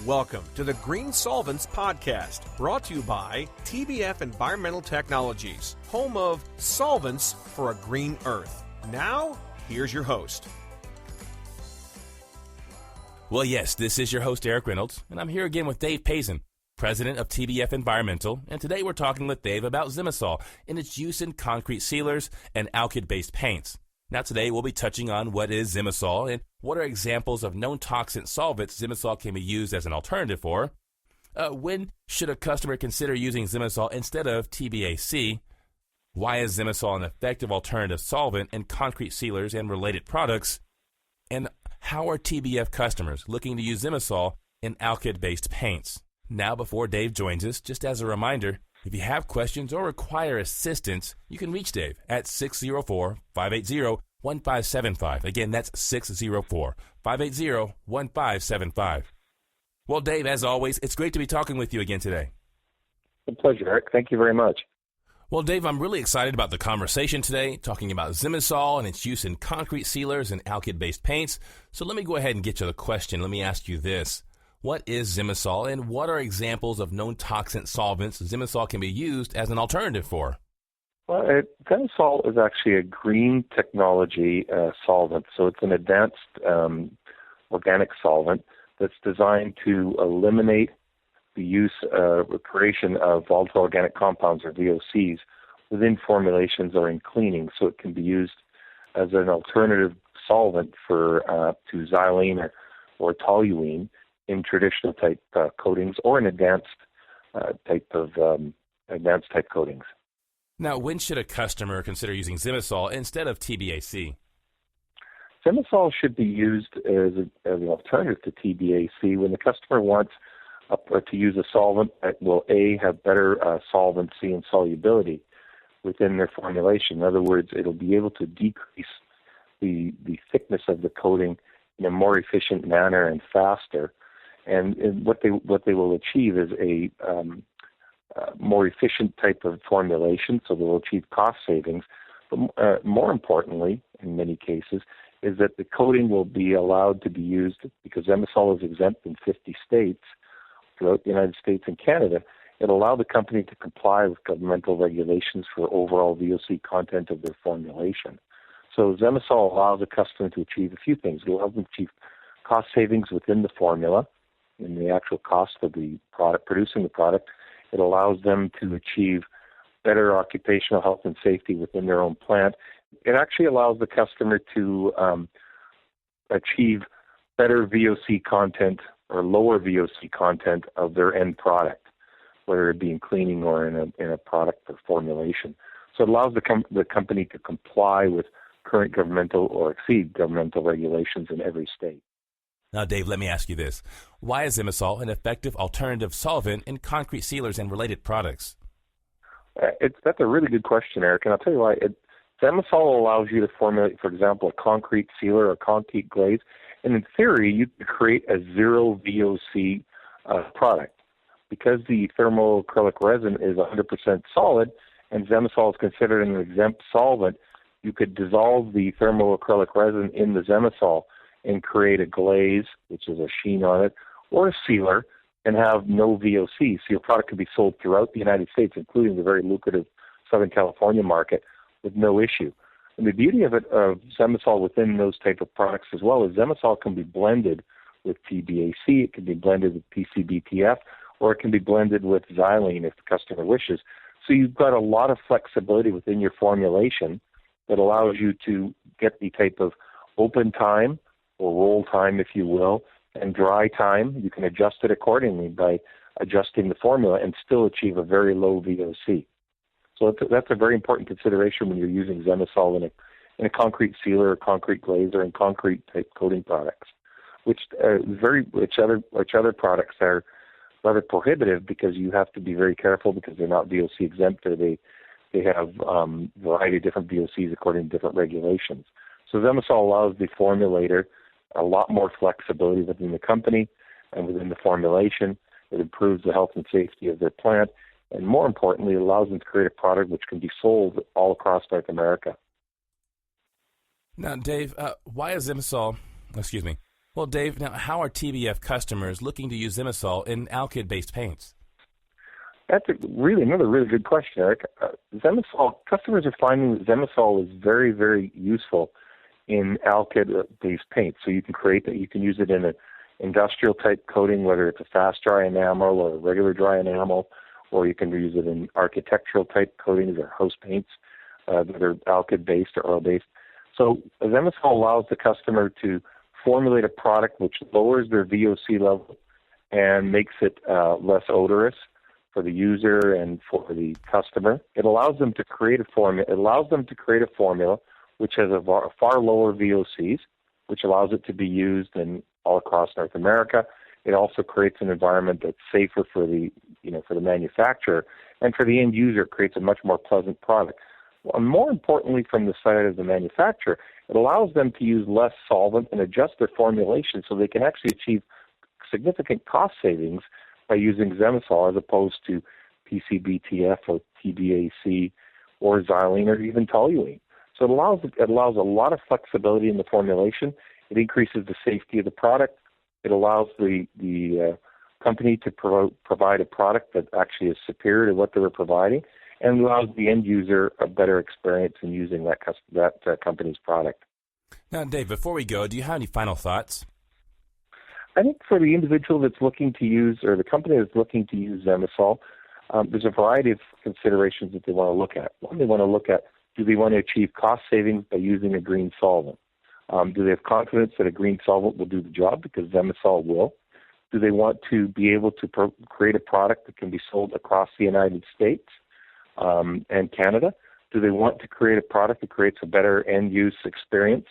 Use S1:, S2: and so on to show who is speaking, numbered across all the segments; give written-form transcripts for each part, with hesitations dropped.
S1: Welcome to the Green Solvents Podcast, brought to you by TBF Environmental Technologies, home of solvents for a green earth. Now, here's your host.
S2: Well, yes, this is your host, Erik Reynolds, and I'm here again with Dave Pasin, president of TBF Environmental, and today we're talking with Dave about ZemaSol and its use in concrete sealers and Alkyd-based paints. Now today we'll be touching on what is ZemaSol and what are examples of known toxic solvents ZemaSol can be used as an alternative for. When should a customer consider using ZemaSol instead of TBAC? Why is ZemaSol an effective alternative solvent in concrete sealers and related products? And how are TBF customers looking to use ZemaSol in Alkyd-based paints? Now, before Dave joins us, just as a reminder, if you have questions or require assistance, you can reach Dave at 604-580-1575. Again, that's 604-580-1575. Well, Dave, as always, it's great to be talking with you again today.
S3: A pleasure, Erik. Thank you very much.
S2: Well, Dave, I'm really excited about the conversation today, talking about ZemaSol and its use in concrete sealers and Alkyd-based paints. So let me go ahead and get to the question. Let me ask you this. What is ZemaSol, and what are examples of known toxic solvents ZemaSol can be used as an alternative for?
S3: Well, ZemaSol is actually a green technology solvent. So it's an advanced organic solvent that's designed to eliminate the use or creation of volatile organic compounds, or VOCs, within formulations or in cleaning. So it can be used as an alternative solvent for to Xylene or Toluene in traditional type coatings, or in advanced type coatings.
S2: Now, when should a customer consider using ZemaSol instead of TBAC?
S3: ZemaSol should be used as an alternative to TBAC when the customer wants to use a solvent that will have better solvency and solubility within their formulation. In other words, it'll be able to decrease the thickness of the coating in a more efficient manner and faster. And what they will achieve is a more efficient type of formulation, so they'll achieve cost savings. But more importantly, in many cases, is that the coating will be allowed to be used, because ZemaSol is exempt in 50 states throughout the United States and Canada. It'll allow the company to comply with governmental regulations for overall VOC content of their formulation. So ZemaSol allows the customer to achieve a few things. It allows them to achieve cost savings within the formula, in the actual cost of the product, producing the product. It allows them to achieve better occupational health and safety within their own plant. It actually allows the customer to achieve better VOC content or lower VOC content of their end product, whether it be in cleaning or in a product or formulation. So it allows the company to comply with current governmental or exceed governmental regulations in every state.
S2: Now, Dave, let me ask you this. Why is ZemaSol an effective alternative solvent in concrete sealers and related products?
S3: That's a really good question, Erik, and I'll tell you why. ZemaSol allows you to formulate, for example, a concrete sealer or concrete glaze, and in theory, you could create a zero VOC product. Because the thermoacrylic resin is 100% solid, and ZemaSol is considered an exempt solvent, you could dissolve the thermoacrylic resin in the ZemaSol and create a glaze, which is a sheen on it, or a sealer, and have no VOC. So your product can be sold throughout the United States, including the very lucrative Southern California market, with no issue. And the beauty of ZemaSol within those type of products as well is ZemaSol can be blended with TBAC, it can be blended with PCBTF, or it can be blended with Xylene if the customer wishes. So you've got a lot of flexibility within your formulation that allows you to get the type of open time, or roll time, if you will, and dry time. You can adjust it accordingly by adjusting the formula and still achieve a very low VOC. So that's a very important consideration when you're using ZemaSol in a concrete sealer or concrete glaze or in concrete type coating products, which other products are rather prohibitive because you have to be very careful because they're not VOC exempt, or they have a variety of different VOCs according to different regulations. So ZemaSol allows the formulator a lot more flexibility within the company and within the formulation. It improves the health and safety of their plant, and more importantly, it allows them to create a product which can be sold all across North America.
S2: Now, Dave, why is ZemaSol Well, Dave, now how are TBF customers looking to use ZemaSol in Alkyd-based paints?
S3: That's another really good question, Eric. ZemaSol, customers are finding that ZemaSol is very, very useful in Alkyd-based paint. So you can use it in an industrial type coating, whether it's a fast dry enamel or a regular dry enamel, or you can use it in architectural type coatings or house paints that are Alkyd-based or oil-based. So ZemaSol allows the customer to formulate a product which lowers their VOC level and makes it less odorous for the user and for the customer. It allows them to create a formula. It allows them to create a formula which has a far lower VOCs, which allows it to be used all across North America. It also creates an environment that's safer for the manufacturer, and for the end user, it creates a much more pleasant product. Well, more importantly, from the side of the manufacturer, it allows them to use less solvent and adjust their formulation so they can actually achieve significant cost savings by using ZemaSol as opposed to PCBTF or TBAC or Xylene or even Toluene. So it allows a lot of flexibility in the formulation. It increases the safety of the product. It allows the company to provide a product that actually is superior to what they were providing, and allows the end user a better experience in using that company's product.
S2: Now, Dave, before we go, do you have any final thoughts?
S3: I think for the individual that's looking to use, or the company that's looking to use ZemaSol, there's a variety of considerations that they want to look at. One, they want to look at, do they want to achieve cost savings by using a green solvent? Do they have confidence that a green solvent will do the job, because ZemaSol will? Do they want to be able to create a product that can be sold across the United States and Canada? Do they want to create a product that creates a better end-use experience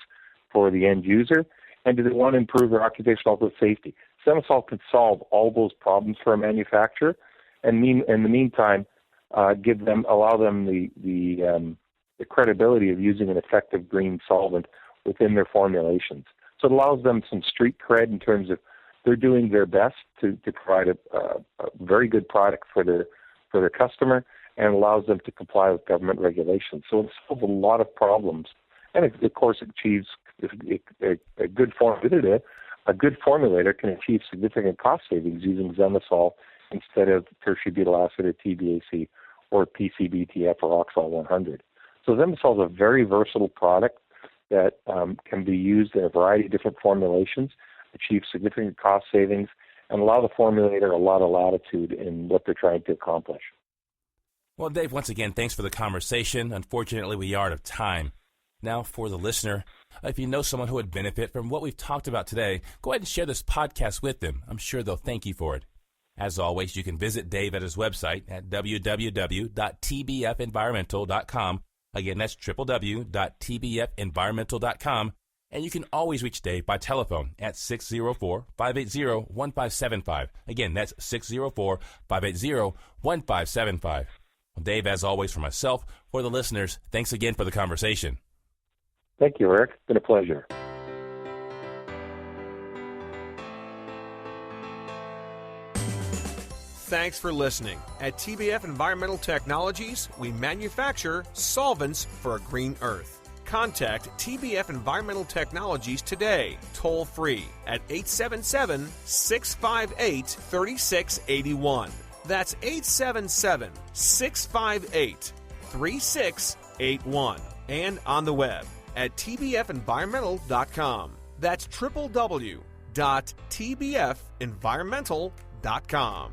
S3: for the end user? And do they want to improve their occupational health and safety? ZemaSol can solve all those problems for a manufacturer, and in the meantime, allow them the credibility of using an effective green solvent within their formulations. So it allows them some street cred in terms of they're doing their best to provide a very good product for their customer, and allows them to comply with government regulations. So it solves a lot of problems, and of course it achieves a good formulator. A good formulator can achieve significant cost savings using ZemaSol instead of tertiary butyl acid or TBAC or PCBTF or Oxol 100. So ZemaSol is a very versatile product that can be used in a variety of different formulations, achieve significant cost savings, and allow the formulator a lot of latitude in what they're trying to accomplish.
S2: Well, Dave, once again, thanks for the conversation. Unfortunately, we are out of time. Now, for the listener, if you know someone who would benefit from what we've talked about today, go ahead and share this podcast with them. I'm sure they'll thank you for it. As always, you can visit Dave at his website at www.tbfenvironmental.com. Again, that's www.tbfenvironmental.com. And you can always reach Dave by telephone at 604-580-1575. Again, that's 604-580-1575. Well, Dave, as always, for myself, for the listeners, thanks again for the conversation.
S3: Thank you, Eric. It's been a pleasure.
S1: Thanks for listening. At TBF Environmental Technologies, we manufacture solvents for a green earth. Contact TBF Environmental Technologies today, toll free at 877-658-3681. That's 877-658-3681. And on the web at tbfenvironmental.com. That's www.tbfenvironmental.com.